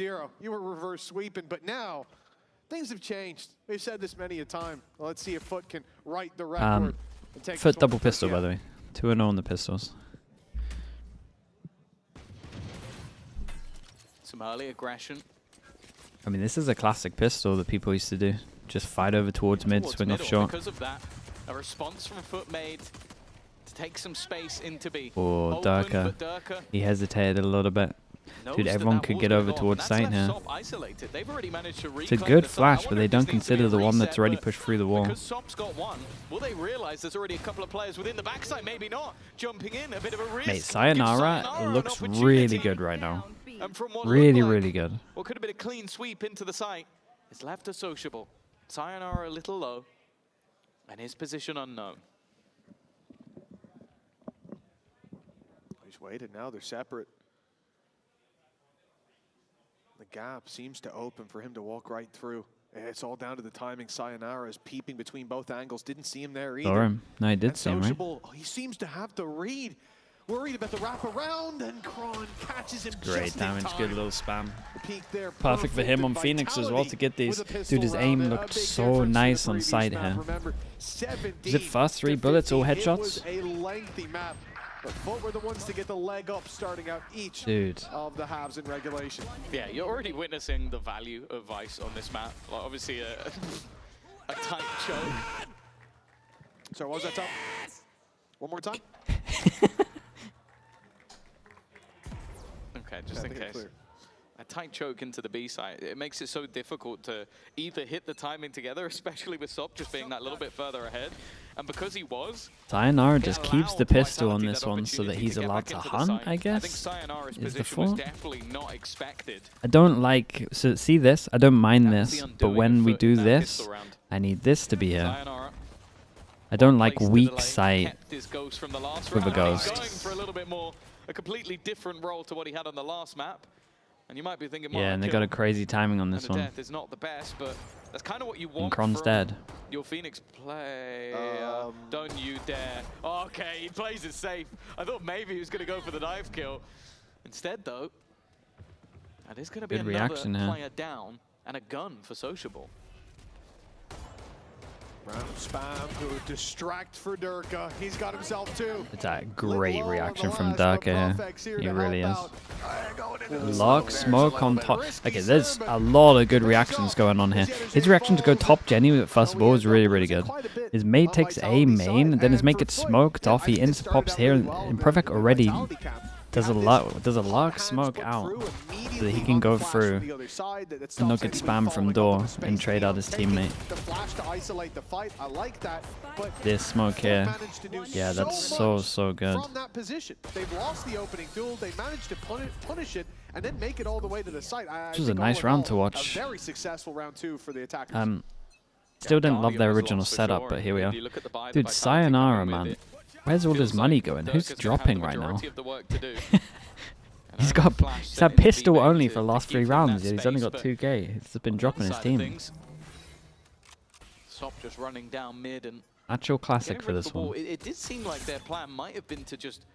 0. You were reverse sweeping, but now things have changed. We've said this many a time. Well, let's see if FUT can right the record. And take FUT double pistol, by the way. 2-0 on the pistols. Some early aggression. I mean, this is a classic pistol that people used to do. Just fight over towards mid, swing off short. Because of that, a response from FUT made to take some space into B. Oh, Durka. He hesitated a little bit. Dude, everyone could get over towards site here. It's a good flash, but they don't consider the one that's already pushed through the wall. Because Sop's got one, will they realize there's already a couple of players within the backside? Maybe not. Jumping in, a bit of a risk. Mate, Sayonara looks really good right now. Really, really good. What could have been a clean sweep into the site is left a sociable. Sayonara a little low, and his position unknown. He's waited now, they're separate. The gap seems to open for him to walk right through. It's all down to the timing. Sayonara is peeping between both angles. Didn't see him there either. Saw him. No, he did see him, right? He seems to have the read. Worried about the wraparound, and Kron catches him. Great damage, good little spam. There, perfect for him on Phoenix as well to get these. Dude, his aim looked so nice on sight here. Is it first 3 bullets, all headshots? A lengthy map. But FUT were the ones to get the leg up starting out each of the halves in regulation. Yeah, you're already witnessing the value of Vice on this map. Like, obviously, a tight choke. So what was that time? One more time? Okay, just in case. A tight choke into the B side. It makes it so difficult to either hit the timing together, especially with Sop just being that little bit further ahead. And because he was, Sayonara just keeps the pistol on this one so that he's allowed to hunt, I guess. I think Sayonara's position was definitely not expected. I don't like, so see this? I don't mind this, but when we do this, I need this to be here. I don't like weak sight with a ghost. Going for a little bit more, a completely different role to what he had on the last map. And you might be thinking, yeah, and they got a crazy timing on this one. Death is not the best, but that's kind of what you want. And Kron's dead. Your Phoenix play. Don't you dare. Oh, okay, he plays it safe. I thought maybe he was going to go for the dive kill. Instead, though, that is going to be another player down and a gun for Sociable. Round of spam to distract for Durka. He's got himself 2. It's a great reaction from Durka here. He really is. Lock, smoke on top. Okay, there's a lot of good reactions going on here. His reaction to go top Jenny first of all is really, really good. His mate takes a main, and then his mate gets smoked off. He insta pops here, and Perfect already does a lark smoke out so that he can go through and not get spammed from door and trade out his teammate. This smoke here, yeah, that's so good. From that position, they've lost the opening duel. They managed to punish it and then make it all the way to the site. This was a nice round to watch. A very successful round 2 for the attackers. Still didn't love their original setup, but here we are. Dude, Sayonara, man. Where's all his money going? Who's dropping right now? He's had pistol only for the last 3 rounds. He's only got 2k. He's just been dropping his team. Sop just running down mid and actual classic for this one. It did seem like their plan might have been to just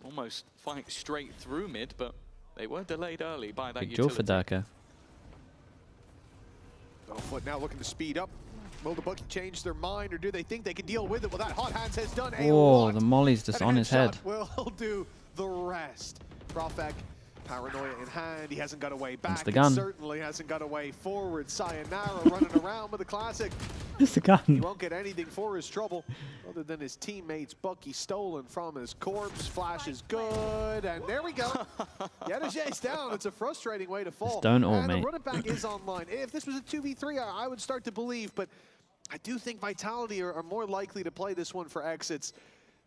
almost fight straight through mid, but they were delayed early by that utility. Big duel for Durka. FUT now looking to speed up. Will the bookie change their mind, or do they think they can deal with it? Well, that hot hands has done a lot. The molly's just on his head. Will do the rest. Profek, paranoia in hand. He hasn't got away back. The gun. Certainly hasn't got away forward. Sayonara running around with a classic. It's the gun. He won't get anything for his trouble other than his teammate's Bucky stolen from his corpse. Flash is good, and there we go. Yedajay's down. It's a frustrating way to fall. Just don't all, The mate. running back is online. If this was a 2v3, I would start to believe, but I do think Vitality are more likely to play this one for exits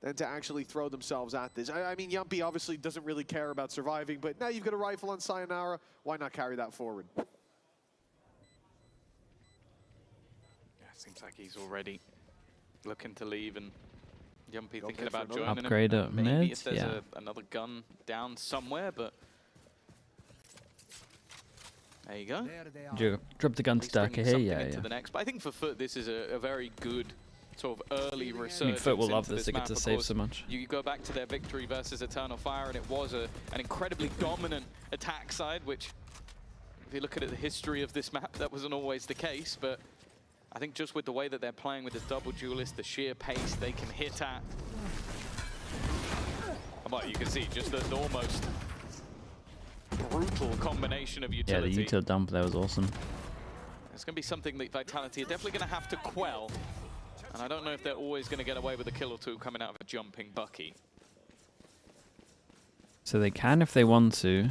than to actually throw themselves at this. I mean, Yumpy obviously doesn't really care about surviving, but now you've got a rifle on Sayonara. Why not carry that forward? Yeah, seems like he's already looking to leave, and Yumpy thinking about joining upgrade him. Up Maybe mid, if there's another gun down somewhere, but there you go. Drop the gun to Durka here, To the next. But I think for FUT, this is a very good sort of early research. I mean, FUT will love this. They get to save so much. You go back to their victory versus Eternal Fire, and it was an incredibly dominant attack side, which, if you look at the history of this map, that wasn't always the case. But I think just with the way that they're playing with this double duelist, the sheer pace they can hit at. Well, you can see just the almost brutal combination of utility. Yeah, the util dump there was awesome. It's going to be something that Vitality are definitely going to have to quell. And I don't know if they're always going to get away with a kill or two coming out of a jumping Bucky. So they can, if they want to,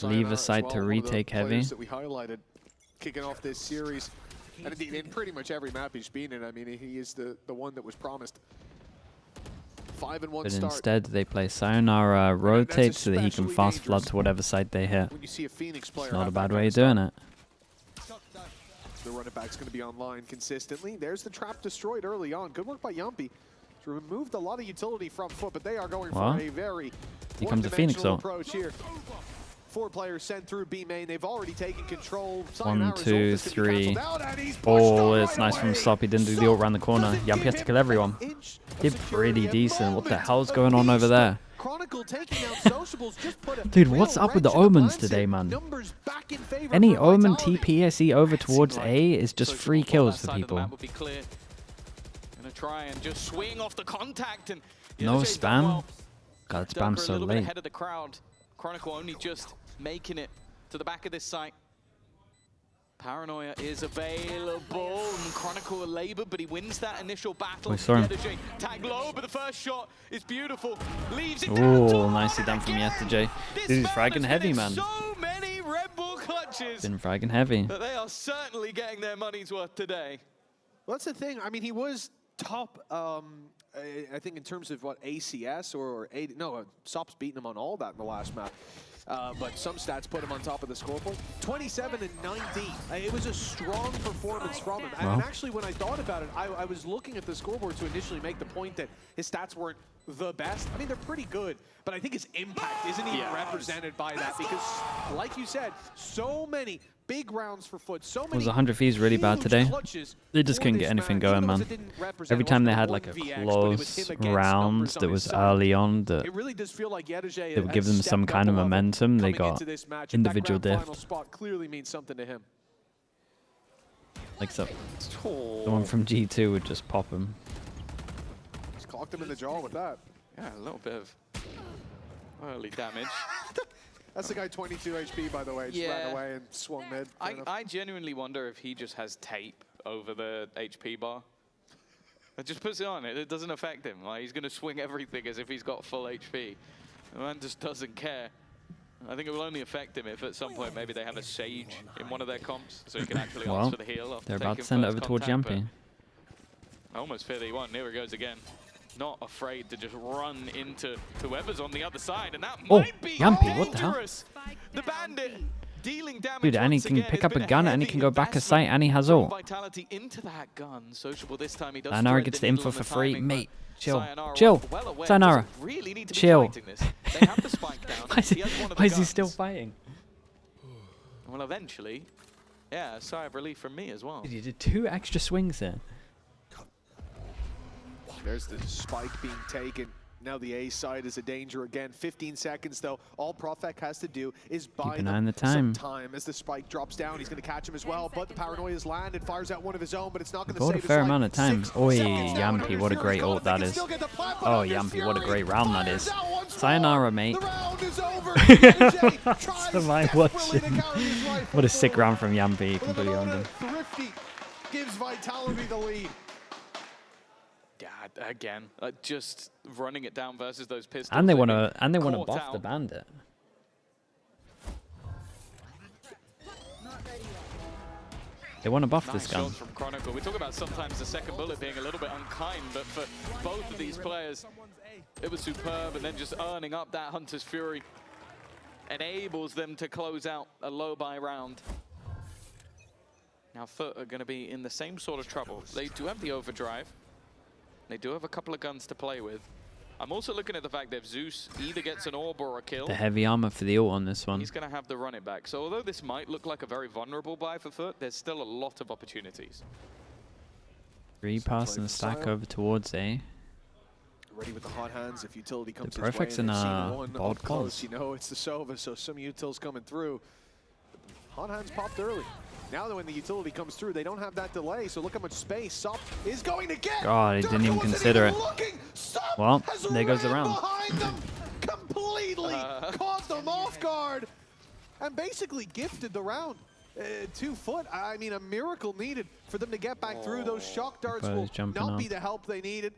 leave a site to retake heavy. That we highlighted kicking off this series. And indeed, in pretty much every map he's been in, I mean, he is the one that was promised. 5-1 but start. Instead, they play Sayonara, rotate so that he can fast flood to whatever side they hit. When you see a Phoenix player, it's not a bad way of doing it. The running back's going to be online consistently. There's the trap destroyed early on. Good work by Yumpy. Removed a lot of utility from FUT, but they are going for a very one-dimensional approach here. 4 players sent through B main. They've already taken control. 1, 2, 3. Oh, it's nice from Sloppy. Didn't do the ult around the corner. Yumpy has to kill everyone. Did pretty decent. What the hell's going on over there? Dude, what's up with the Omens today, man? Any Omen TPSE over towards A is just free kills for people. Gonna try and just swing off the contact and no spam. God, spam's so late. Ahead of the crowd. Chronicle only just making it to the back of this site. Paranoia is available. Chronicle a labor, but he wins that initial battle. Tag low, but the first shot is beautiful. Leaves it down. Oh, nicely done from Yetajay. Dude, he's fragging heavy, man. So many Red Bull clutches. Been fragging heavy. But they are certainly getting their money's worth today. Well, that's the thing. I mean, he was top, I think in terms of what, ACS or SOP's beating him on all that in the last map. But some stats put him on top of the scoreboard. 27 and 19. It was a strong performance from him. And actually, when I thought about it, I was looking at the scoreboard to initially make the point that his stats weren't the best. I mean, they're pretty good, but I think his impact isn't even represented by that because, like you said, so many big rounds for FUT. So many. Was 100 V's really bad today? They just couldn't get anything going, man. Every time they had like a close round that was early on that it really does feel like Yetajay would give them some kind of momentum, they got individual diff. Spot clearly means something to him. Like so. The one from G2 would just pop him. Just clocked him in the jaw with that. Yeah, a little bit of early damage. That's the guy 22 HP, by the way. Just ran away and swung mid. I genuinely wonder if he just has tape over the HP bar. It just puts it on. It doesn't affect him. Like, he's going to swing everything as if he's got full HP. The man just doesn't care. I think it will only affect him if at some point maybe they have a Sage in one of their comps, so he can actually ask for the heal. They're about to send it over towards Yumpy. I almost fear that he won. Here it goes again. Not afraid to just run into whoever's on the other side, and that might be Yumpy, what the hell? The bandit dealing damage. Dude, and he can pick up a gun, and he can go back a sight, and he has ult. Vitality into that gun. Sociable this time. He does. Sayonara gets the info for free, mate. Chill, chill. Sayonara, chill. Why is he still fighting? Well, eventually, yeah, a sigh of relief from me as well. He did 2 extra swings there. There's the spike being taken. Now the A side is a danger again. 15 seconds though. All Profek has to do is buy them some time. As the spike drops down, he's going to catch him as well. But the Paranoia's landed, fires out one of his own, but it's not going to save his life. A fair amount of time. Oi, Yumpy, what a great ult that is. Oh, Yumpy, what a great round that is. Sayonara, mate. That's my watching. What a sick round from Yumpy. He completely owned him. Thrifty gives Vitality the lead. Yeah, again, just running it down versus those pistols. And they want to buff the bandit. They want to buff this gun. From Chronicle. We talk about sometimes the second bullet being a little bit unkind, but for both of these players, it was superb. And then just earning up that Hunter's Fury enables them to close out a low buy round. Now FUT are going to be in the same sort of trouble. They do have the overdrive. They do have a couple of guns to play with. I'm also looking at the fact that if Zeus either gets an orb or a kill, the heavy armor for the ult on this one. He's going to have the run it back. So although this might look like a very vulnerable buy for FUT, there's still a lot of opportunities. 3 pass and stack over towards A. Ready with the hot hands. If utility comes The his way perfect's and in they've seen one bold up close, calls. you know it's the Sova, so some utils coming through. Hot hands popped early. Now when the utility comes through, they don't have that delay, so look how much space SOP is going to get. God, he didn't even consider it. Well, there goes the round. Behind them, completely caught them off guard, and basically gifted the round. 2 FUT, I mean, a miracle needed for them to get back through. Those shock darts will not be the help they needed.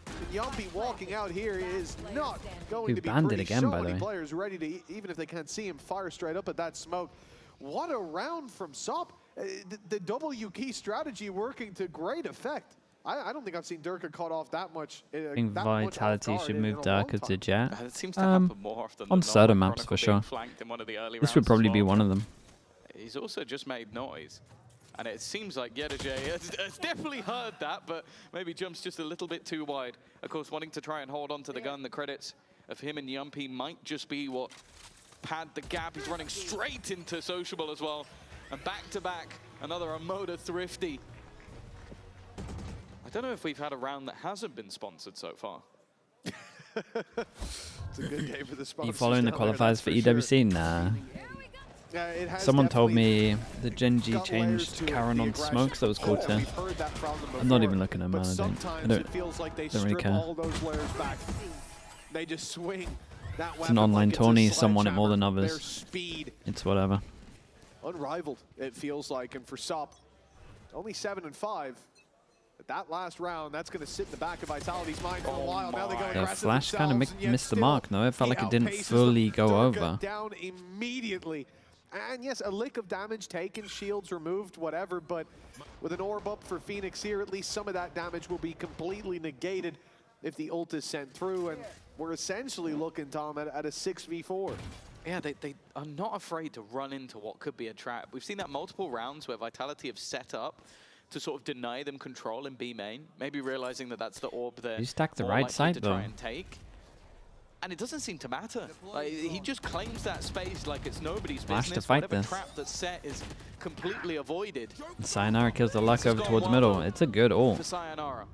And Yumpy walking out here is not going to be banned it pretty. again, by the way. Players ready to, even if they can't see him, fire straight up at that smoke. What a round from SOP. The W key strategy working to great effect. I don't think I've seen Durka caught off that much. I think Vitality should move Durka to Jet. It seems to happen more often on than certain not. maps for sure. This would Probably probably be one of them. He's also just made noise. And it seems like Yedajay has definitely heard that, but maybe jumps just a little bit too wide. Of course, wanting to try and hold on to the gun. The credits of him and Yumpy might just be what pad the gap. He's running straight into Sociable as well. And back to back, another Amoda Thrifty. I don't know if we've had a round that hasn't been sponsored so far. It's a good game for the sponsors. Are you following the down there, qualifiers for that's EWC? Nah. It has Someone told definitely me the Genji got layers changed to it, Karen the on aggression. smokes. That was cool too. We've heard that from them I'm not before, even looking at but mine. I sometimes don't it feels like they don't really strip care. all those layers back. They just swing that weapon It's an online like it's a tourney. Some want it more than sledgehammer. Their others. speed, It's whatever. unrivaled, it feels like. And for SOP, only 7 and 5. But that last round, that's going to sit in the back of Vitality's mind for a while. Now they go The aggressive flash kind themselves, of and yet missed the still mark, though. It felt he like it didn't outpaces fully them. go Durka over. down immediately. And yes, a lick of damage taken, shields removed, whatever, but with an orb up for Phoenix here, at least some of that damage will be completely negated if the ult is sent through, and we're essentially looking, Tom, at a 6v4. Yeah, they are not afraid to run into what could be a trap. We've seen that multiple rounds where Vitality have set up to sort of deny them control in B main, maybe realizing that that's the orb they're You stacked the more right likely side, to though. try and take. And it doesn't seem to matter. Like, he just claims that space like it's nobody's Flash business. to fight Whatever this. trap that's set is completely avoided. And Sayonara kills the luck over towards middle. It's a good ult. For Sayonara.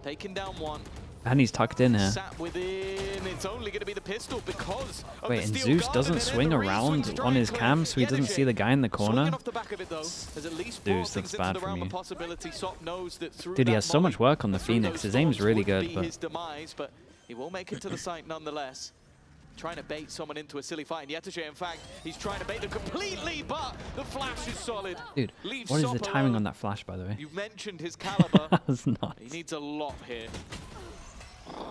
Taking down one. And he's tucked in here. Sat within. It's only going to be the pistol because of Wait, the and steel Zeus guard, doesn't and then swing the around re-swings on his directly. cam, so he doesn't see the guy in the corner. Swinging off the back of it, though, has at least brought Zeus, things that's bad into the for realm me. of possibility. SOP knows that through Dude, he that has so molly, much work on the through Phoenix. those His aim's storms really would good, be but his demise, but he will make it to the site nonetheless. Trying to bait someone into a silly fight. And Yetajay, in fact, he's trying to bait them completely, but the flash is solid. dude, Leaves what is SOP the timing alone. on that flash, by the way? You've mentioned his caliber. That's nuts. He needs a lot here.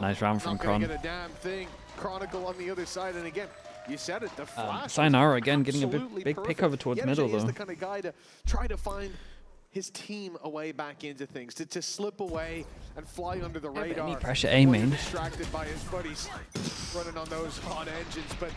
Nice round from Not gonna Kron. get a damn thing. Chronicle on the other side, and again, you said it, the flash was Sayonara again getting a absolutely big pick perfect. over towards Yetajay middle, is though. the kind of guy to try to find his team a way back into things, to slip away and fly under the radar. any pressure while A you're main. distracted by his buddies running on those hot engines, but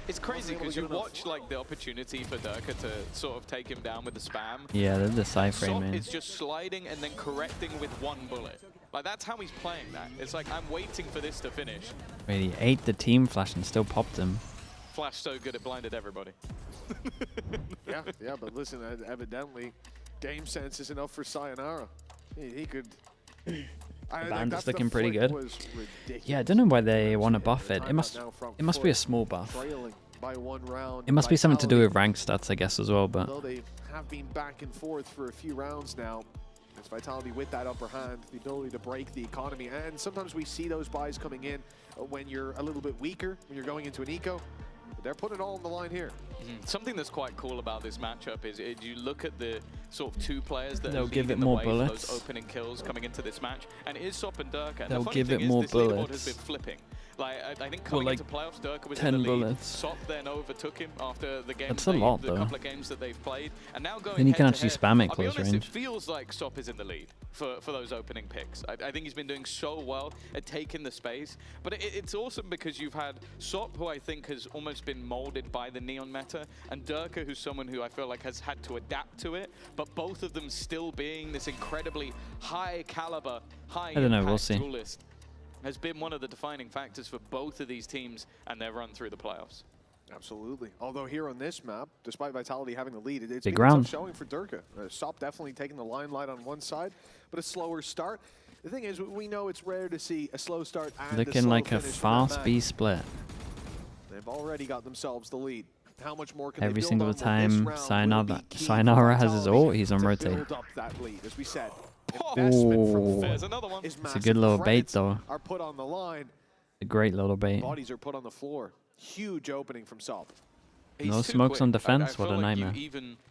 It's crazy because you watch like the opportunity for Durka to sort of take him down with the spam. Yeah, they're the sci-frame, SOP man. is just sliding and then correcting with one bullet. Like, that's how he's playing that. It's like, I'm waiting for this to finish. Wait, he ate the team flash and still popped him. Flash so good it blinded everybody. yeah, but listen, evidently, game sense is enough for Sayonara. He could. Bandit's looking pretty flick good. was ridiculous. Yeah, I don't know why they want to buff it. Timeout It must now from be a FUT, small buff. trailing by 1 round. It must be something to do Vitality, with rank stats, I guess, as well. But Although they have been back and forth for a few rounds now, it's Vitality with that upper hand, the ability to break the economy. And sometimes we see those buys coming in when you're a little bit weaker, when you're going into an eco. But they're putting it all on the line here. Something that's quite cool about this matchup is you look at the sort of 2 players that They'll are give leading it the more way for bullets. those opening kills coming into this match, and it is SOP and Durka. And They'll the funny give thing it more is this leaderboard bullets. has been flipping. Like, I think coming like into playoffs, Durka was 10 in the lead. bullets. SOP then overtook him after the game. That's a lot, the though. couple of games that they've played, and now going Then you can head-to-head, actually spam it I'll close be honest, range. It feels like SOP is in the lead for those opening picks. I think he's been doing so well at taking the space, but it's awesome because you've had SOP, who I think has almost been molded by the Neon meta, and Durka, who's someone who I feel like has had to adapt to it, but both of them still being this incredibly high caliber, high I don't know, we'll impact see. duelist has been one of the defining factors for both of these teams and their run through the playoffs. Absolutely. Although here on this map, despite Vitality having the lead, it's big been a round tough showing for Durka. Sop definitely taking the limelight on one side, but a slower start. The thing is, we know it's rare to see a slow start and looking a slow like a finish from that fast match. B split. They've already got themselves the lead. How much more can Every they build single on? Well, time this round will be key for Sayonara has his Vitality ult, he's on to rotate. build up that lead, as we said. Ooh. Investment from There's FUT another one. is It's a massive. good little bait, Credits though. are put on the line. A great little bait. Bodies are put on the floor. Huge opening from Sop. He's No too smokes quick. on I defense. feel What a like nightmare.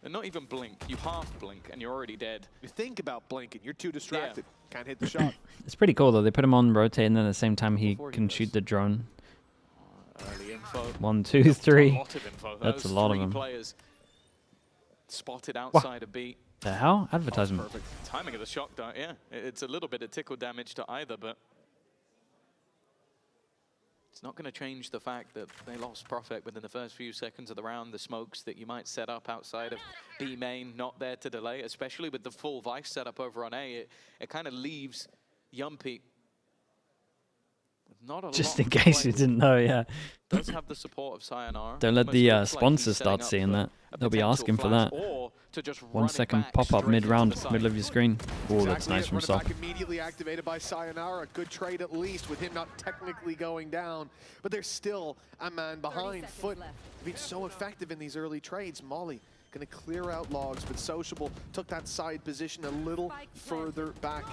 not even blink. You half blink and you're already dead. You think about blinking, you're too distracted. Can't hit the shot. It's pretty cool though. They put him on rotate, and then at the same time he Before he can does. shoot the drone. Early info. 1, 2, 3. A lot of info. That's Those a lot of three them. players spotted outside a beat. The hell? Advertisement. Perfect. Timing of the shock dart, yeah. It's a little bit of tickle damage to either, but it's not going to change the fact that they lost Prophet within the first few seconds of the round. The smokes that you might set up outside of B main, not there to delay, especially with the full Vice setup over on A. It kind of leaves Yumpy with not a lot Just in to case play you didn't know, yeah. does have the support of Sayonara. Don't let Almost the looks like sponsors he's setting start up seeing for that. a They'll be potential asking for flash, that. or to just 1 run it second back pop up straight into mid-round, the side. middle of your screen. Oh, that's Exactly nice it. from Run it Sop. back immediately activated by Sayonara. Good trade at least, with him not technically going down. But there's still a man behind. FUT being so effective in these early trades. Molly going to clear out logs, but Sociable took that side position a little further back.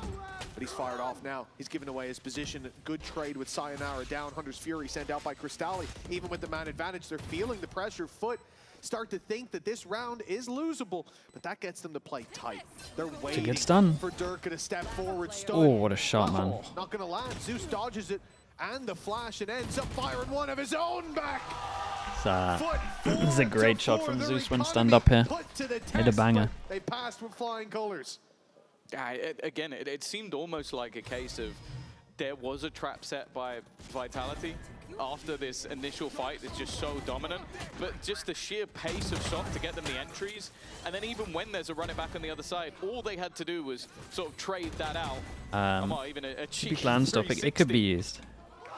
But he's fired off now. He's given away his position. Good trade with Sayonara down. Hunter's Fury sent out by Cristalli. Even with the man advantage, they're feeling the pressure. FUT start to think that this round is losable, but that gets them to play tight. They're waiting good stun. for Durka to step forward. Stun. Oh, what a shot, man. Not gonna land. Zeus dodges it and the flash and ends up firing one of his own back. It's a great shot from Zeus when stand up here. Hit a banger. They passed with flying colors. Again, it seemed almost like a case of there was a trap set by Vitality after this initial fight is just so dominant, but just the sheer pace of Sop to get them the entries, and then even when there's a run it back on the other side, all they had to do was sort of trade that out. Even a cheeky Land stop. It could be used.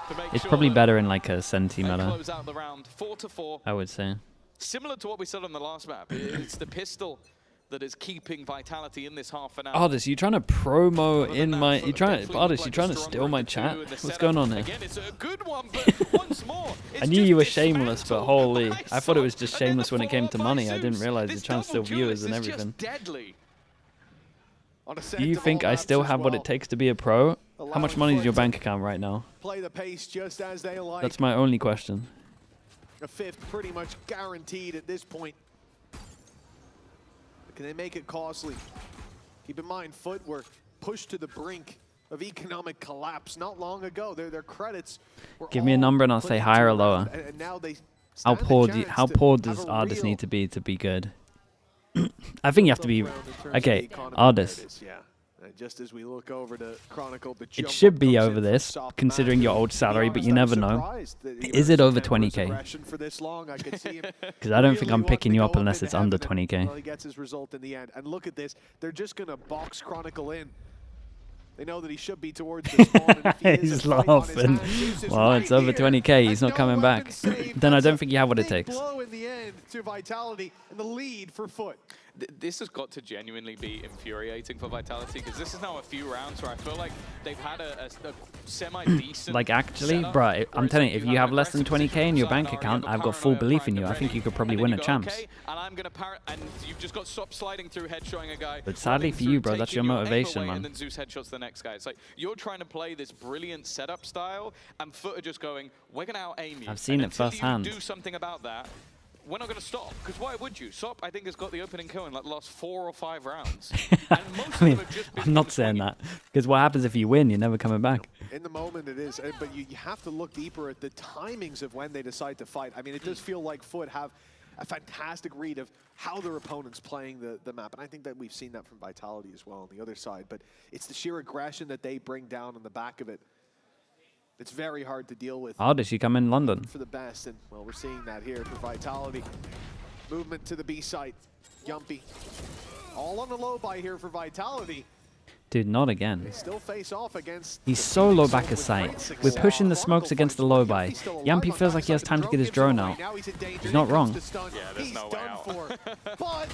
to make It's sure probably that better in like a Senti they meta, close out the round 4-4. I would say. Similar to what we said on the last map, it's the pistol that is keeping Vitality in this half an hour. Artist, you trying to promo in my? You trying? Definitely Artist, you look trying like to the steal my stronger chat? of the two in the What's setup. going on here? Again, it's a good one, but once more, I knew you were shameless, but holy, I thought it was just shameless when it came to money. I didn't realize you're trying to steal viewers and everything. Deadly. Do you think I still have what it takes to be a pro? How much money is your bank account right now? Play the pace just as they like. That's my only question. A fifth pretty much guaranteed at this point. Can they make it costly? Keep in mind, FUT were pushed to the brink of economic collapse not long ago. Their credits were Give me a number and I'll put say into higher or round, lower. and now they How stand a poor chance how to poor have does a artists real need to be good? I think you have to be round in terms of the okay. economy. Artists. There it is, yeah. Just as we look over to Chronicle, the It jump should up be comes over in from this, Sop considering your Massive. old To be salary, but honest, you I'm never know. surprised that he Is was it over September's 20K? aggression for this long. I could see him Because I don't think really I'm wanting picking to you go up unless into it's under heaven, and, 20K. well, he gets his result in the end. And look at this. They're just going to box Chronicle in. They know that he should be towards the spawn. And if he is, He's a fight on his laughing. hands. Zeus is Well, right it's over here, 20K. He's and not coming no back. weapon saved. Then I That's don't a think you have what it big takes. blow in the end to Vitality and the lead for FUT. This has got to genuinely be infuriating for Vitality, because this is now a few rounds where I feel like they've had a semi-decent Like actually, setup, bruh, where I'm it's telling like you, if have you have an less than aggressive 20K in your position bank from account, Sayonara, I've you got have full paranoia belief in primed you. I and think ready, you could probably and then win you a go, champs. okay, and I'm gonna and you've just got Sop sliding through, head-showing a guy. But sadly running for you, through, bro, that's taking your aim motivation, away, man. And then Zeus headshots the next guy. It's like you're trying to play this brilliant setup style, and FUT are just going, we're gonna out-aim you. I've seen and it until firsthand. you do something about that, we're not going to stop, because why would you? Sop, I think, has got the opening kill in like the last 4 or 5 rounds. And most I mean, of them have just been I'm not from saying swinging. that. Because what happens if you win? You're never coming back. In the moment it is, but you have to look deeper at the timings of when they decide to fight. I mean, it does feel like FUT have a fantastic read of how their opponent's playing the map, and I think that we've seen that from Vitality as well on the other side, but it's the sheer aggression that they bring down on the back of it. It's very hard to deal with Artist, you come in London. for the best, and well, we're seeing that here for Vitality. Movement to the B site, Yumpy. All on the low buy here for Vitality. Dude, not again. They still face off against He's so low back of sight. We're pushing the smokes against the low buy. Yampy feels like he has time to get his drone out. He's not wrong. Yeah, there's no way out.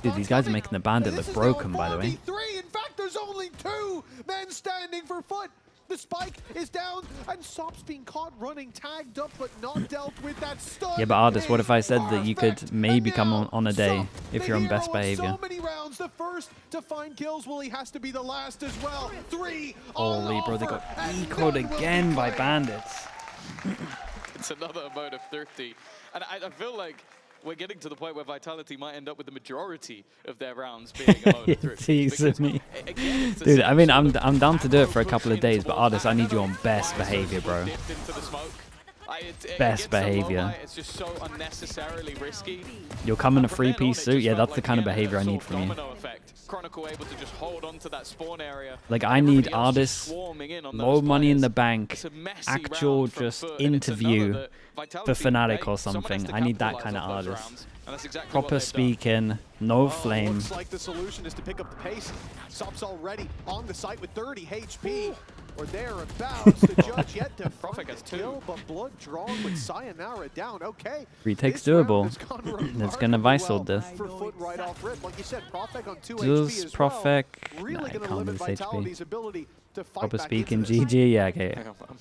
Dude, these guys are making the bandit look broken, by the way. In fact, there's only 2 men standing for FUT. The spike is down, and Sop's being caught running, tagged up, but not dealt with that stun. Yeah, but Artist, what if I said that you could maybe come on a day if you're on best behavior? So many rounds, the first to find kills, well, he has to be the last as well. 3. Holy, bro, they got eco'd again by bandits. It's another mode of 30. And I feel like we're getting to the point where Vitality might end up with the majority of their rounds being a mode of 30. Tease me. Dude, I mean, I'm down to do it for a couple of days, but Artist, I need you on best behavior, bro. Best behavior. It's just so unnecessarily risky. You'll come in a 3-piece suit? Yeah, that's the kind of behavior I need from you. Chronicle able to just hold on to that spawn area. Like, I need Artists, low money in the bank, actual just interview for Fnatic or something. I need that kind of Artist. Proper speaking, no flame. Looks like the solution is to pick up the pace. Sop's already on the site with 30 HP. Or thereabouts. The judge yet to find a kill, but blood drawn with Sayonara down. Okay. Retakes doable. It's gonna Visal this. For FUT right off rip. Like you said, Profek on 2 Does HP as Profek? well. Really Nah, I gonna can't limit lose HP. Vitality's ability to fight Proper back speaking, into this. GG, yeah, okay.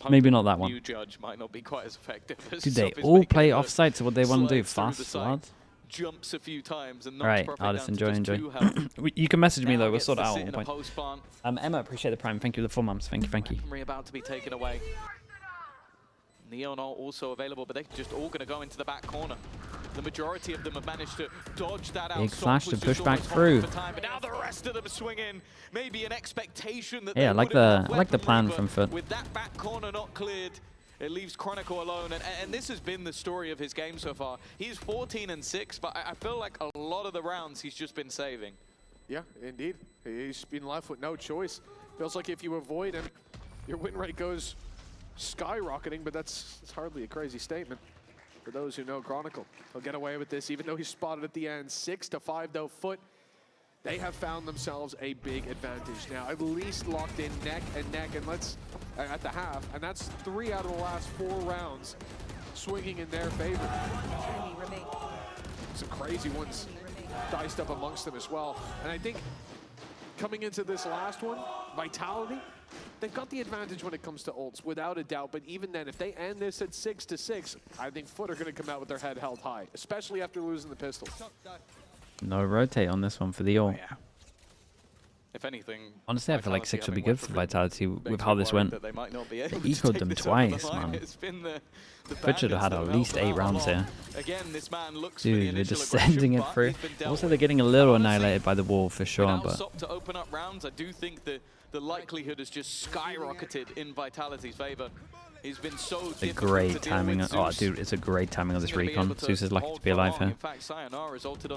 Maybe not that one. New judge might not be quite as effective as Dude, they Sop is all making play it offside, so what they want to do? slides through the Fast, site, lads? jumps a few times and knocks Right, Profek Artist, down to enjoy. just 2 health. You can message me Now though, we'll gets sort it to out sit at in one a point. post plant. Emma, appreciate the prime. Thank you for the 4 months. Thank you. We're about to be taken away. Neon are also available, but they're just all going to go into the back corner. The majority of them have managed to dodge that out. Big flash to push back through. But now the rest of them swing in. Maybe an expectation that Yeah, I like the plan from FUT. With that back corner not cleared, it leaves Chronicle alone. And this has been the story of his game so far. He's 14-6, but I feel like a lot of the rounds he's just been saving. Yeah, indeed. He's been left with no choice. Feels like if you avoid him, your win rate goes skyrocketing, but that's hardly a crazy statement for those who know Chronicle. He'll get away with this, even though he's spotted at the end. 6-5 though, FUT. They have found themselves a big advantage now, at least locked in neck and neck, and at the half, and that's 3 out of the last 4 rounds swinging in their favor. Some crazy ones diced up amongst them as well, and I think coming into this last one, Vitality, they've got the advantage when it comes to ults, without a doubt. But even then, if they end this at 6-6, I think FUT are going to come out with their head held high, especially after losing the pistol. No rotate on this one for the ult. Yeah. If anything, Honestly, I feel like 6 would be good for Vitality with how this went. They eco'd them twice, man. FUT should have had at least 8 rounds here. Dude, they're just sending it through. Also, they're getting a little annihilated by the wall for sure, but to open up rounds, I do think the likelihood has just skyrocketed in Vitality's favor. He's been so it's a great timing. Oh, dude, it's a great timing of this recon. Zeus is lucky to be alive here.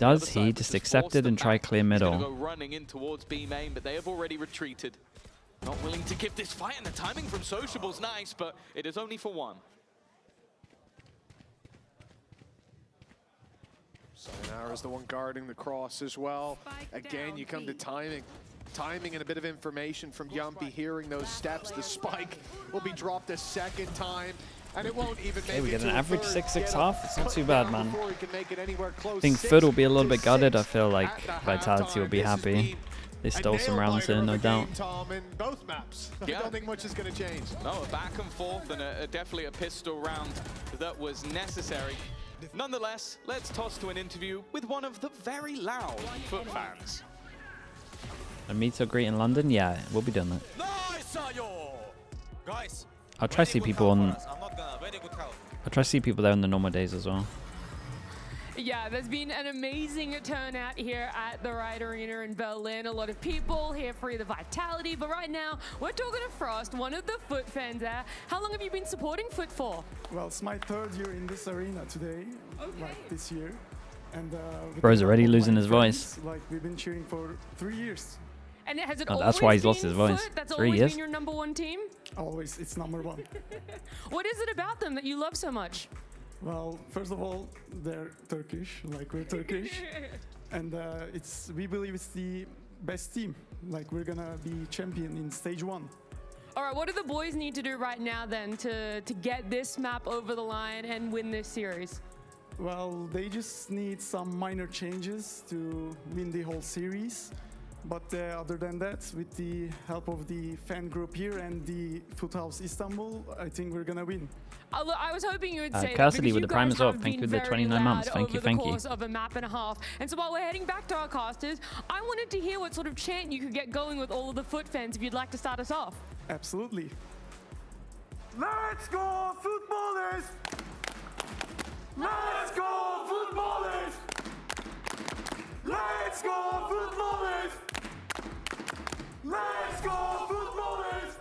Does he just accept it and try clear middle? Go running in towards B main, but they have already retreated. Not willing to give this fight, and the timing from Sociable's nice, but it is only for 1. Sayonara is the one guarding the cross as well. Again, you come to timing. Timing and a bit of information from Yumpy, hearing those steps. The spike will be dropped a second time, and it won't even make it. We get an to a average third. 6-6 It's not too bad, man. Before he can make it anywhere close. I think FUT will be a little bit gutted. I feel like Vitality will be happy. They stole some rounds here, no doubt. Both maps. Yeah. I don't think much is going to change. No, a back and forth and definitely a pistol round that was necessary. Nonetheless, let's toss to an interview with one of the very loud FUT fans. A meet or greet in London? Yeah, we'll be doing that. Guys, I'll try to see people on. I'll try to see people there on the normal days as well. Yeah, there's been an amazing turnout here at the Riot Arena in Berlin. A lot of people here for the Vitality, but right now we're talking to Frost, one of the FUT fans there. How long have you been supporting FUT for? Well, it's my 3rd year in this arena today, like this year. And Bro's already losing his voice. Like we've been cheering for 3 years. And has it Oh, always that's why he's been lost his voice. FUT? That's 3 always years. been your #1 team? Always, it's #1. What is it about them that you love so much? Well, first of all, they're Turkish, like we're Turkish. And we believe it's the best team like we're gonna be champion in stage 1. All right, what do the boys need to do right now then to get this map over the line and win this series? Well, they just need some minor changes to win the whole series. But other than that, with the help of the fan group here and the FUT House Istanbul, I think we're gonna win. Look, I was hoping you would say Cassidy that with the Prime as well. Thank you for the 29 months. Thank you, thank you. Over the course of a map and a half. And so while we're heading back to our casters, I wanted to hear what sort of chant you could get going with all of the FUT fans if you'd like to start us off. Absolutely. Let's go, footballers! Let's go, footballers! Let's go, footballers! Let's go, footballers!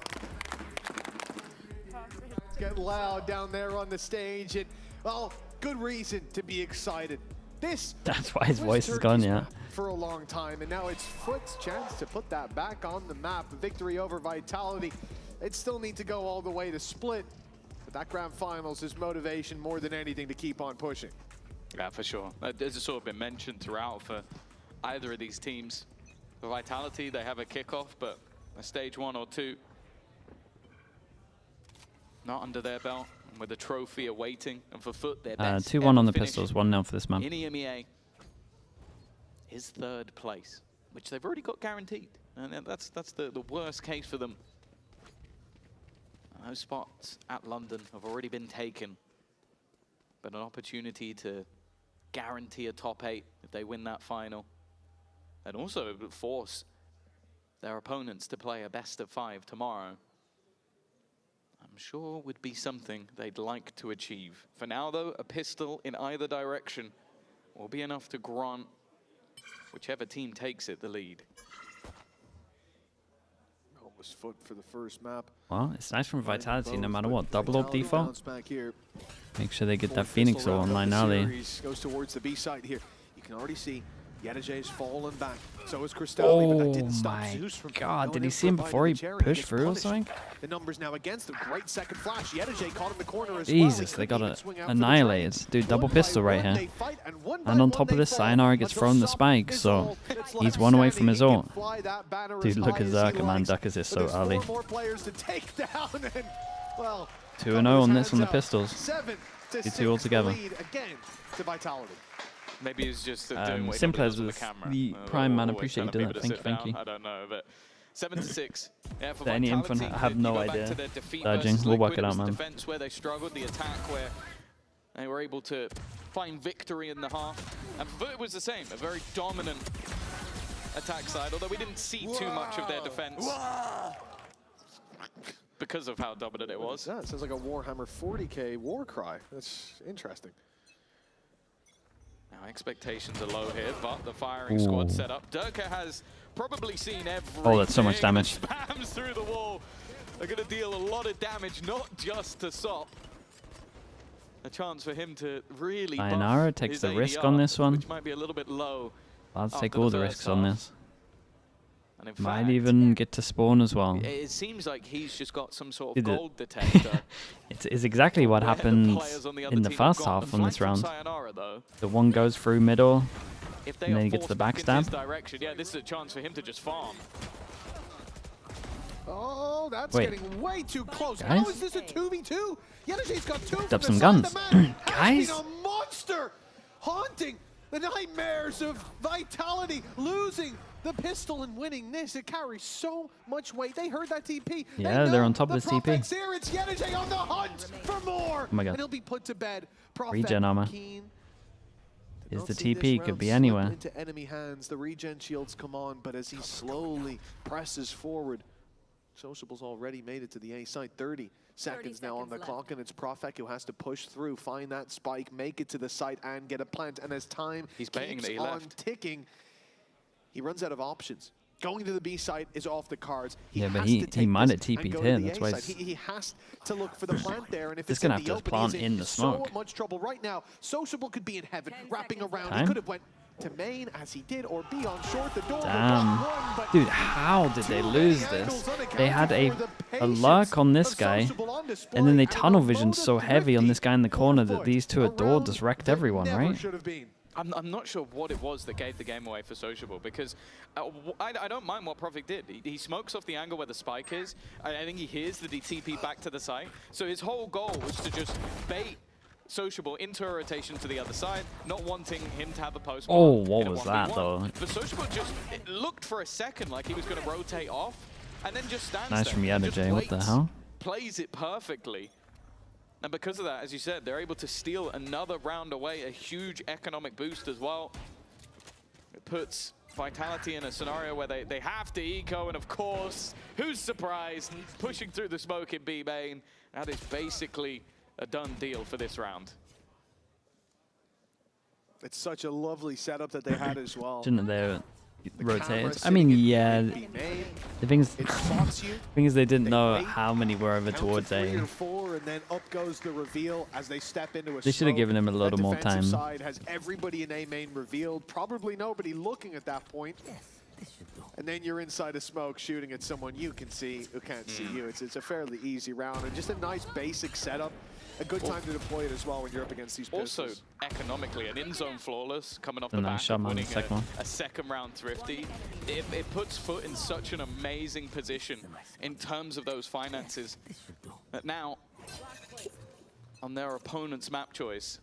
It's getting loud down there on the stage, and well, good reason to be excited. That's why his voice is gone, yeah. For a long time, and now it's FUT's chance to put that back on the map. A victory over Vitality. They'd still need to go all the way to split, but that grand finals is motivation more than anything to keep on pushing. Yeah, for sure. As it's sort of been mentioned throughout for either of these teams. For Vitality, they have a kickoff, but a stage 1 or 2 not under their belt, with a trophy awaiting. And for FUT, their best 2-1 on the finish pistols, 1-0 for this map. in EMEA is 3rd place, which they've already got guaranteed. And that's the worst case for them. Those spots at London have already been taken, but an opportunity to guarantee a top 8 if they win that final, and also force their opponents to play a best of 5 tomorrow, I'm sure would be something they'd like to achieve. For now, though, a pistol in either direction will be enough to grant whichever team takes it the lead. Almost FUT for the first map. Well, it's nice from Vitality no matter what. Double up default. Back here. Make sure they get that Phoenix all online early. Goes towards the B side here. You can already see Yedaj's fallen back. So is Cristalli, but that didn't stop Zeus from God, did he see him before he pushed through or something? The numbers now against him. Great second flash. Yedaj caught in the corner as Jesus, they got it annihilated. Dude, double pistol right here. And on top of this, Sayonara gets thrown the spike, so he's 1 away from his ult. Dude, look at Zerka, man. Duck is this so early. 2-0 on this on the pistols. The 2 all together. Maybe it's just doing what Simplez on with the camera. the Prime, man. I appreciate you doing that. Thank you. I don't know, but 7-6. Yeah, for Any info? I have no idea. Dodging. We'll work it out, man. Defense where they struggled, the attack where they were able to find victory in the half. And for it was the same, a very dominant attack side, although we didn't see too much of their defense because of how dominant it was. Yeah, it sounds like a Warhammer 40k war cry. That's interesting. Now expectations are low here, but the firing squad set up. Durka has probably seen everything. Oh, that's so much damage. Spams through the wall. They're going to deal a lot of damage, not just to Sop. A chance for him to really Sayonara takes the risk on this one. Which might be a little bit low. I'll take all the risks on this. And in Might fact, even get to spawn as well. It seems like he's just got some sort of gold detector. It's exactly what happened in the first half on this round. The one goes through middle, and then he gets the backstab. Yeah, this is a chance for him to just farm. Oh, that's getting way too close. Guys? How is this a 2v2? Yedaj's got 2 Picked up some guns. Guys? A monster haunting the nightmares of Vitality, losing the pistol and winning this. It carries so much weight. They heard that TP. Yeah, they're on top of this TP. Here, it's Yedaj on the hunt for more. Oh my God. And he'll be put to bed. Regen armor. Is the TP, could be anywhere. Into enemy hands. The regen shields come on, but as he slowly presses forward, Sociable's already made it to the A side. 30 seconds now on the clock, and it's Profek who has to push through, find that spike, make it to the site, and get a plant. And as time keeps on ticking, he runs out of options. Going to the B site is off the cards. Yeah, but he might have TP'd here. That's why he has to look for the plant there, and if it's gonna have to plant in the smoke. So much trouble right now. Sociable could be in heaven, wrapping around. He could have went to main as he did, or be on short. The door. Damn, dude, how did they lose this? They had a lurk on this guy, and then they tunnel vision so heavy on this guy in the corner that these two adored just wrecked everyone, right? I'm not sure what it was that gave the game away for Sociable, because I don't mind what Profik did. He smokes off the angle where the spike is. I think he hears that he TP back to the site. So his whole goal was to just bait Sociable into a rotation to the other side, not wanting him to have a post. Oh, what was that though? But Sociable just looked for a second like he was going to rotate off, and then just stands Nice there. from Yada J. What the hell? Plays it perfectly. And because of that, as you said, they're able to steal another round away, a huge economic boost as well. It puts Vitality in a scenario where they have to eco, and of course, who's surprised? Pushing through the smoke in B main. That is basically a done deal for this round. It's such a lovely setup that they had as well. Shouldn't they rotate? I mean, yeah. The thing is, they didn't know how many were over towards A. 3 or 4, and then up goes the reveal as they step into a They should have given him a little more time. Side has everybody in A main revealed. Probably nobody looking at that point. And then you're inside a smoke shooting at someone you can see who can't see you. It's a fairly easy round and just a nice basic setup. A good time to deploy it as well when you're up against these pistols. Also, economically, an in-zone flawless coming off the nice back shot of on the winning second one. a second round Thrifty. It puts FUT in such an amazing position in terms of those finances that now, on their opponent's map choice,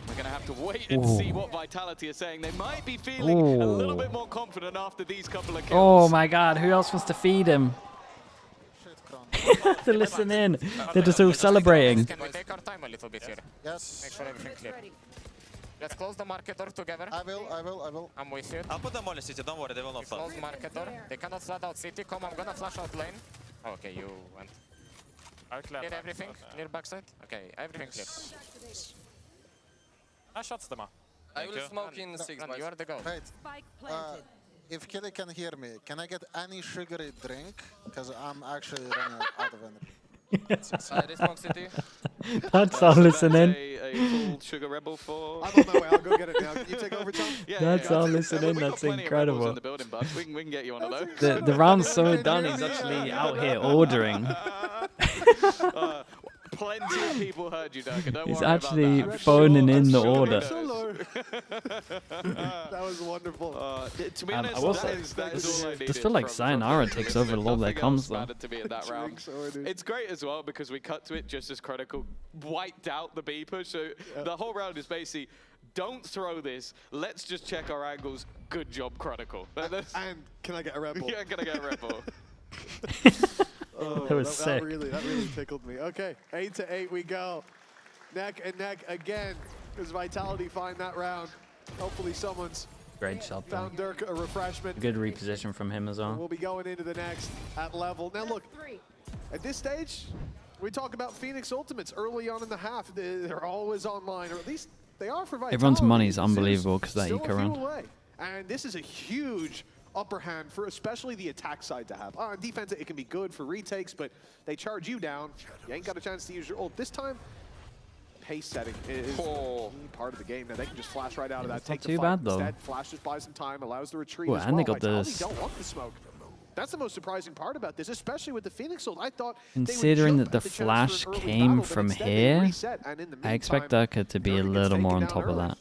we're going to have to wait and see what Vitality are saying. They might be feeling a little bit more confident after these couple of kills. Oh my god, who else wants to feed him? To listen in. They're just all celebrating. Can we take our time a little bit here? Yes. Make sure everything's clear. Let's close the market door together. I will. I'm with you. I'll put them on the city, don't worry, they will not fall. Close market door. They cannot flood out city. Come, I'm gonna flash out lane. Okay, you went. Clear everything? Clear backside? Okay, everything clear. I shot them up. I will smoke in 6 You are the go. Wait. If Kelly can hear me, can I get any sugary drink? Because I'm actually running out of energy. This smoke city. That's all listening. A full Sugar Rebel for... I'm on my way. I'll go get it now. Can you take over, Tom? That's all listening. We've got That's plenty of rebels incredible. in the building, bud. We can get you one of those. The round's so done, he's actually out here ordering. Plenty of people heard you, Duncan. Don't He's worry actually about that. phoning in the I'm sure he order. knows. That was wonderful. To be I honest, will that say, is all I needed. just feel like from Sayonara this. takes over all their Nothing comms, else though. mattered to me at that round. It's great as well because we cut to it just as Critical wiped out the B push. So the whole round is basically, don't throw this. Let's just check our angles. Good job, Critical. And can I get a Red Bull? Yeah, gonna get a Red Bull. Oh, That was sick. That really tickled me. Okay, 8-8 we go. Neck and neck again. Does Vitality find that round? Hopefully someone's Great shot, though. found Dirk a refreshment. Good reposition from him as well. We'll be going into the next at level. Now look, at this stage, we talk about Phoenix Ultimates early on in the half. They're always online, or at least they are for Vitality. Everyone's money is unbelievable because that Still eco a few round. away. And this is a huge upper hand for especially the attack side to have. On defense, it can be good for retakes, but they charge you down. You ain't got a chance to use your ult. This time, pace setting is part of the game. Now they can just flash right out of that. It's Take not the too fight bad, though. instead. Flash just buys some time, allows the retreat Ooh, as and well. they got Vitality this. don't want the smoke. That's the most surprising part about this, especially with the Phoenix ult. I thought Considering they would that the jump at flash chance for an early came battle, but from instead they here, reset, and in the I expect meantime, Durka to be a Durka gets little more taken on down top of early. that.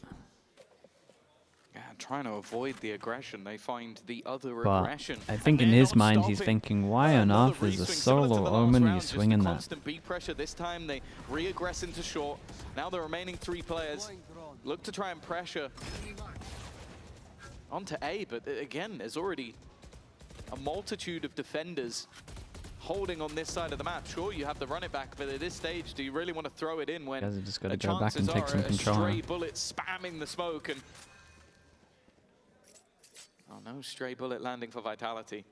Trying to avoid the aggression, they find the other But aggression. I think in his mind, he's thinking, why on earth is a solo Omen you swinging that? Constant beat pressure. This time they re-aggress into short. Now the remaining 3 players look to try and pressure onto A, but again, there's already a multitude of defenders holding on this side of the map. Sure, you have the run it back, but at this stage, do you really want to throw it in when Guys have just got to the go back and chances take are some a control. stray bullet spamming the smoke and oh no, stray bullet landing for Vitality.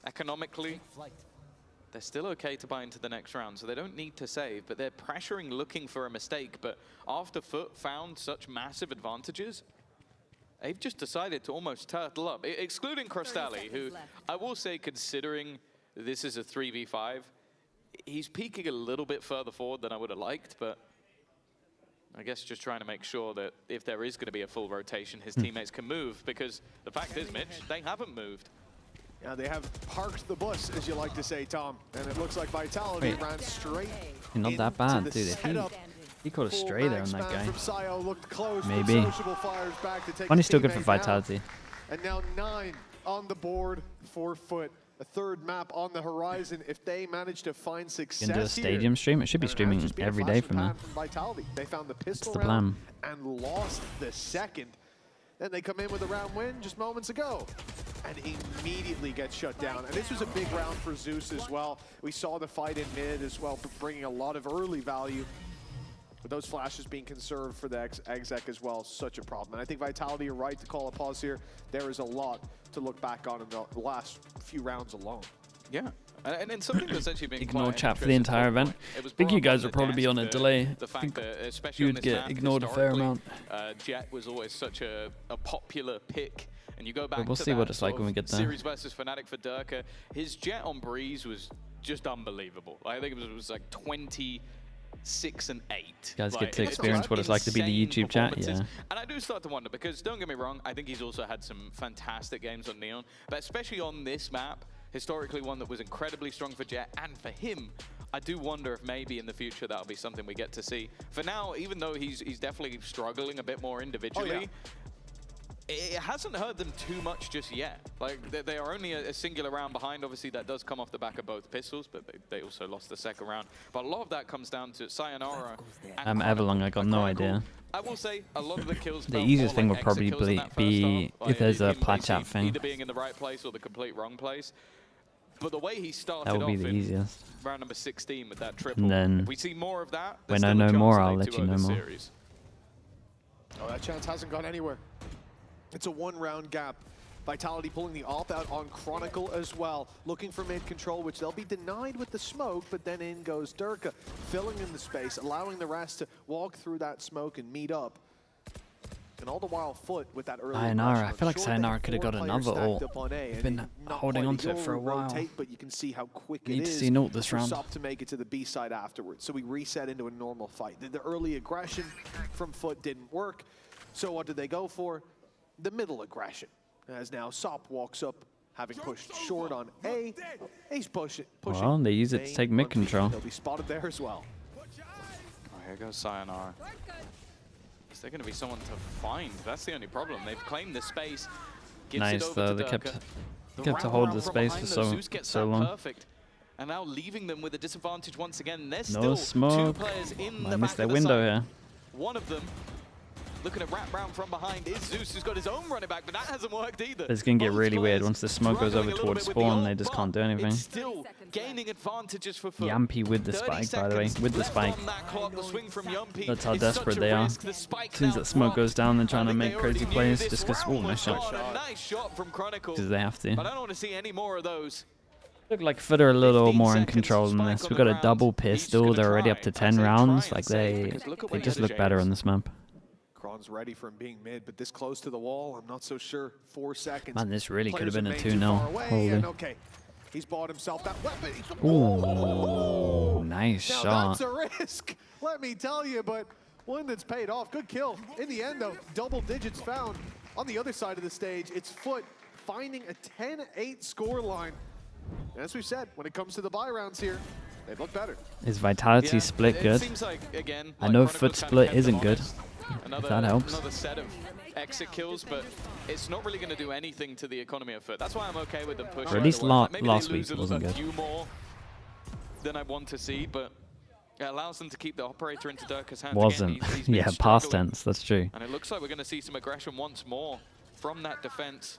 Economically, they're still okay to buy into the next round, so they don't need to save, but they're pressuring, looking for a mistake. But after FUT found such massive advantages, they've just decided to almost turtle up, excluding Crostalli, who I will say, considering this is a 3v5, he's peaking a little bit further forward than I would have liked, but I guess just trying to make sure that if there is going to be a full rotation, his teammates can move, because the fact is, Mitch, they haven't moved. Yeah, they have parked the bus, as you like to say, Tom. And it looks like Vitality ran straight Not that into bad, the dude. setup He caught a stray there on that guy. Close, maybe. Money's still good for Vitality. And now 9 on the board for FUT. A third map on the horizon. If they manage to find success Into a stadium stream, it should be streaming every day from now. Vitality. They found the pistol That's the plan. and lost the second. Then they come in with a round win just moments ago and immediately get shut down. And this was a big round for Zeus as well. We saw the fight in mid as well, bringing a lot of early value. With those flashes being conserved for the exec as well, such a problem. And I think Vitality are right to call a pause here. There is a lot to look back on in the last few rounds alone. Yeah. And then something that's actually been ignore chat for the entire event. I think you guys will probably be on a delay. The fact that, especially you'd get ignored a fair amount. Jet was always such a popular pick. And you go back we'll to see what it's like when we get there. Series versus Fnatic for Durka. His Jet on Breeze was just unbelievable. I think it was like 26 and 8. You guys get to experience what it's like to be the YouTube chat, yeah. And I do start to wonder, because don't get me wrong, I think he's also had some fantastic games on Neon, but especially on this map, historically one that was incredibly strong for Jet and for him, I do wonder if maybe in the future that'll be something we get to see. For now, even though he's definitely struggling a bit more individually, it hasn't hurt them too much just yet. Like, they are only a singular round behind. Obviously, that does come off the back of both pistols, but they also lost the second round. But a lot of that comes down to Sayonara and Everlong, I got no idea. I will say a lot of the kills. The easiest thing would probably be if there's a plat chat thing. Either being in the right place or the complete wrong place. But the way he started that would be off the in easiest. round number 16 with that triple, And then if we see more of that, when I know more, I'll let you know more. Oh, that chance hasn't gone anywhere. It's a one-round gap. Vitality pulling the AWP out on Chronicle as well, looking for mid control, which they'll be denied with the smoke, but then in goes Durka, filling in the space, allowing the rest to walk through that smoke and meet up. And all the while, FUT with that early Sayonara, I feel like Sayonara could have got another ult. He's been holding on to it for a while. But you can see how quick Need it to is see an ult this for round. SOP to make it to the B side afterwards. So we reset into a normal fight. The early aggression from FUT didn't work. So what did they go for? The middle aggression. As now SOP walks up, having pushed short on A. He's pushing. Well, they use it to take mid control. They'll be spotted there as well. Oh, here goes Sayonara. Is there going to be someone to find? That's the only problem. They've claimed the space. Nice though, they kept to hold the space for so long. Perfect. And now leaving them with a disadvantage once again. There's No still smoke. 2 players in I the missed back their of the window side. here. One of them looking at wrap round from behind is Zeus, who's got his own running back, but that hasn't worked either. It's going to get really weird once the smoke goes over towards spawn. They just can't do anything. It's still gaining advantages for FUT. Yampy with the spike, by the way, with the spike. That's how desperate they are. As soon as that smoke goes down, they're trying to make crazy plays just because, oh, nice shot. Nice shot from Chronicle. Because they have to. But I don't want to see any more of those. Look like FUT are a little more in control in this. We've got a double pistol. They're already up to 10 rounds. Like they just look better on this map. Kron's ready for him being mid, but this close to the wall, I'm not so sure. 4 seconds. Man, this really could have been a Players remain 2-0. Holy. Holy. Okay, he's bought himself that weapon. Ooh, nice now shot. that's a risk, let me tell you, but one that's paid off. Good kill. In the end, though, double digits found. On the other side of the stage, it's FUT finding a 10-8 scoreline. As we said, when it comes to the buy rounds here, they look better. Is Vitality split good? Seems like, again, I know FUT split isn't good. If that helps. Another set of exit kills, but it's not really going to do anything to the economy of FUT. That's why I'm okay with them pushing. Or at least Maybe last they week lose wasn't a good. few more than I want to see, but it allows them to keep the operator into Durka's hands. Wasn't. Again, he's been Yeah, past struggling. tense, that's true. And it looks like we're going to see some aggression once more from that defense.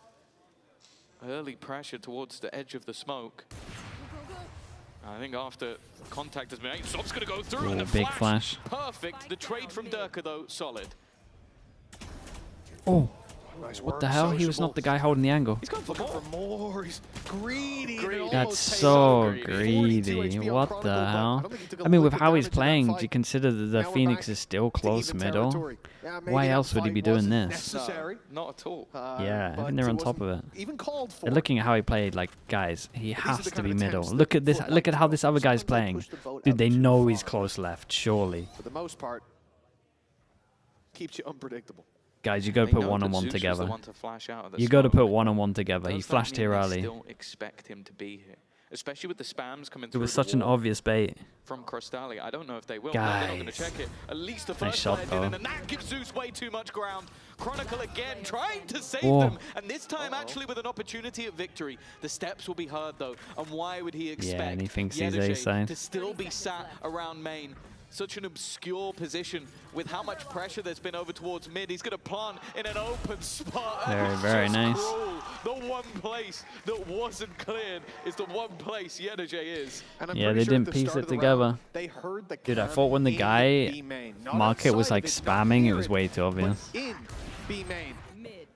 Early pressure towards the edge of the smoke. I think after contact has been made, SOP's going to go through. Ooh, And the big flash. Perfect. The trade from Durka, though, solid. Oh, Nice what work, the hell? He was not the guy holding the angle. He's going for more. He's greedy. That's so greedy. What the hell? I mean, with how he's playing, do you consider that the Phoenix is still close middle? Why else would he be doing this? Necessary. Not at all. Yeah, I think they're on top of it. Even called for. And looking at how he played, like, guys, he has to be middle. Look at this. Look at how this other guy's playing. Dude, they know he's close left, surely. For the most part, keeps you unpredictable. Guys, you got to put one-on-one together. You got to put one-on-one together. He flashed here early. Still expect him to be here. especially with the spams coming It through. was such an obvious bait. From Crystalli. I don't know if they will. No, they're not going to check it. At least the first shot, player though. didn't, and that gives Zeus way too much ground. Chronicle again trying to save Oh. them, and this time actually with an opportunity at victory. The steps will be heard though, and why would he expect and he thinks he's Yedeje A-side. to still be sat around main? Such an obscure position with how much pressure there's been over towards mid. He's going to plant in an open spot. Very, very Just nice. cruel. The one place that wasn't cleared is the one place Yedeje is. And I'm Yeah, pretty they sure at didn't the piece start it of the together. round, they heard the Dude, I camp thought when the in guy B main. Not market was outside like of it, not spamming, it near was way too but obvious. in B main.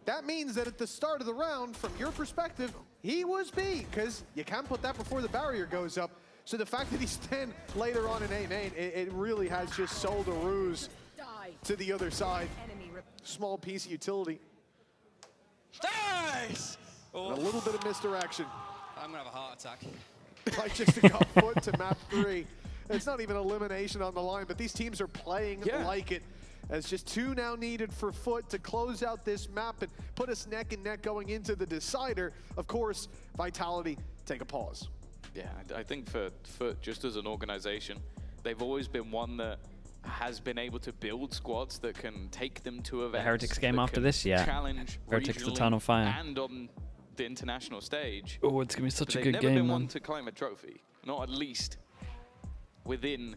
That means that at the start of the round, from your perspective, he was B, because you can't put that before the barrier goes up. So the fact that he's then later on in A main, it really has just sold a ruse to the other side. Small piece of utility. Nice! And a little bit of misdirection. I'm gonna have a heart attack. Like just a got foot to map 3. It's not even elimination on the line, but these teams are playing like it. As just 2 now needed for FUT to close out this map and put us neck and neck going into the decider. Of course, Vitality take a pause. Yeah, I think for FUT, just as an organization, they've always been one that has been able to build squads that can take them to events. Heretics game that after can this, yeah. Challenge Heretics the regionally Town on Fire. and on the international stage. Oh, it's going to be such But a they've good never game, been man. one to claim a trophy, not at least within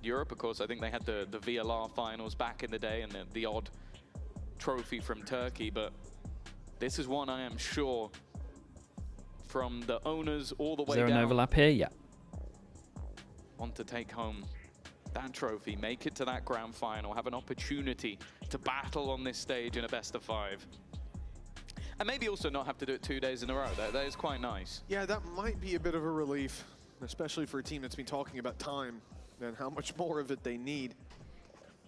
Europe. Of course, I think they had the VLR finals back in the day and the odd trophy from Turkey, but this is one I am sure from the owners all the way Is there down an overlap here? Yeah. want to take home that trophy, make it to that grand final, have an opportunity to battle on this stage in a best of 5. And maybe also not have to do it 2 days in a row. That is quite nice. Yeah, that might be a bit of a relief, especially for a team that's been talking about time and how much more of it they need.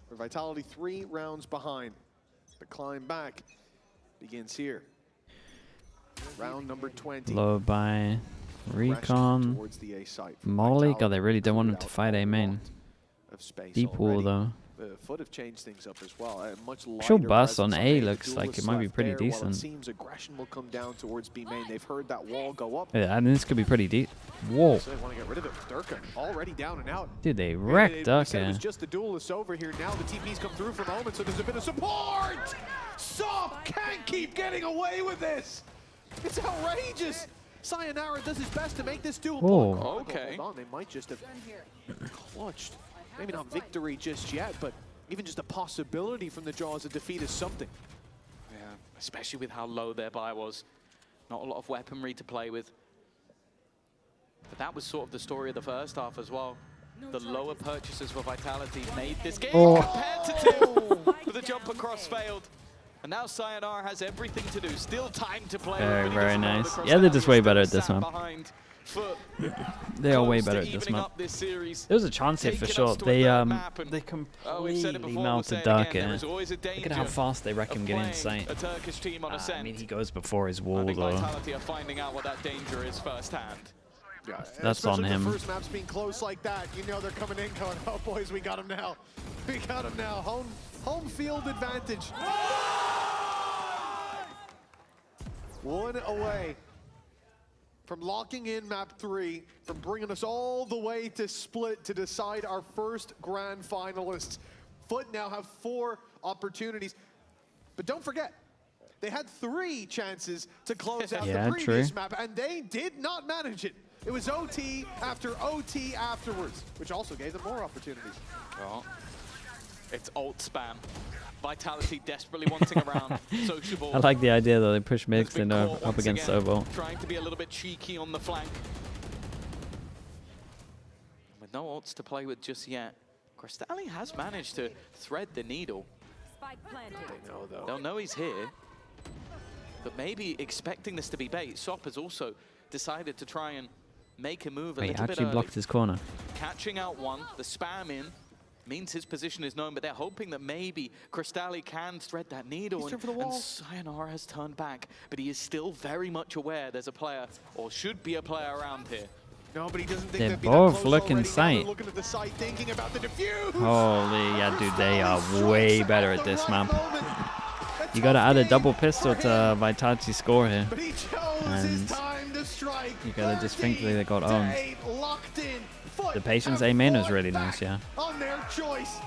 For Vitality, 3 rounds behind. The climb back begins here. Round number 20. Low by Recon. Towards the A site. Molly. God, they really don't want him to fight A main. Of space Deep wall, already. though. The FUT have changed things up as well. A much Sure, lighter Bus on presence A the looks like it duelists might be left pretty there, while decent. It seems aggression will come down towards B main. They've heard that wall go up. Yeah, and this could be pretty deep. Whoa. So they want to get rid of it. Durka already down and out. Dude, they wrecked It was Durka. just the duelists over here. Now the TP's come through for moments, so there's a bit of support. Soft can't keep getting away with this. It's outrageous. Sayonara does his best to make this duel. Whoa. Okay. Hold on, they might just have clutched. Maybe not victory just yet, but even just a possibility from the jaws of defeat is something. Yeah, especially with how low their buy was. Not a lot of weaponry to play with. But that was sort of the story of the first half as well. The lower purchases for Vitality made this game competitive, but the jump across failed. And now Sayonara has everything to do. Still time to play. Very, Really very doesn't know nice. the Yeah, they're just way Crystallis better at still this sat map. behind FUT. They are way Close better to at this evening map. up this series. There was a chance here for Taking sure. us to a They third map and- they we've said it completely before, we'll melted say it again, Dark there here. is always a Look at how danger fast they wreck him of getting playing insane. a Turkish team on Ascent. I mean, he goes before his I wall think though. Vitality are finding out what that danger is firsthand. Yeah, That's on especially him. The first maps being close like that, you know they're coming in going, oh boys, we got him now. We got him now. Home field advantage. One away from locking in map 3, from bringing us all the way to split to decide our first grand finalists. FUT now have 4 opportunities, but don't forget, they had 3 chances to close out Yeah, the previous true. map, and they did not manage it. It was OT after OT afterwards, which also gave them more opportunities. Oh. It's ult spam. Vitality desperately wanting around sociable. I like the idea though. They push Has mix been and caught up once against again, Sobo. Trying to be a little bit cheeky on the flank. With no ults to play with just yet, Crystalli has managed to thread the needle. They know though. They'll know he's here, but maybe expecting this to be bait. Sop has also decided to try and make a move a He little bit actually early. blocked his corner. Catching out one, the spam in means his position is known, but they're hoping that maybe Crystalli can thread that needle. He's turned for the wall. And Sayonara has turned back, but he is still very much aware there's a player, or should be a player around here. No, but he doesn't think They're they'd be both that close looking already. Now they're sight. looking at the site, thinking about the defuse. Holy, yeah, dude, they are way Strikes better at at the this right map. moment. A You gotta tough add a game double for pistol him, to Vitality score here. but he chose his And time to You got distinctly they got owned. The patience A main was really nice, yeah. On their choice.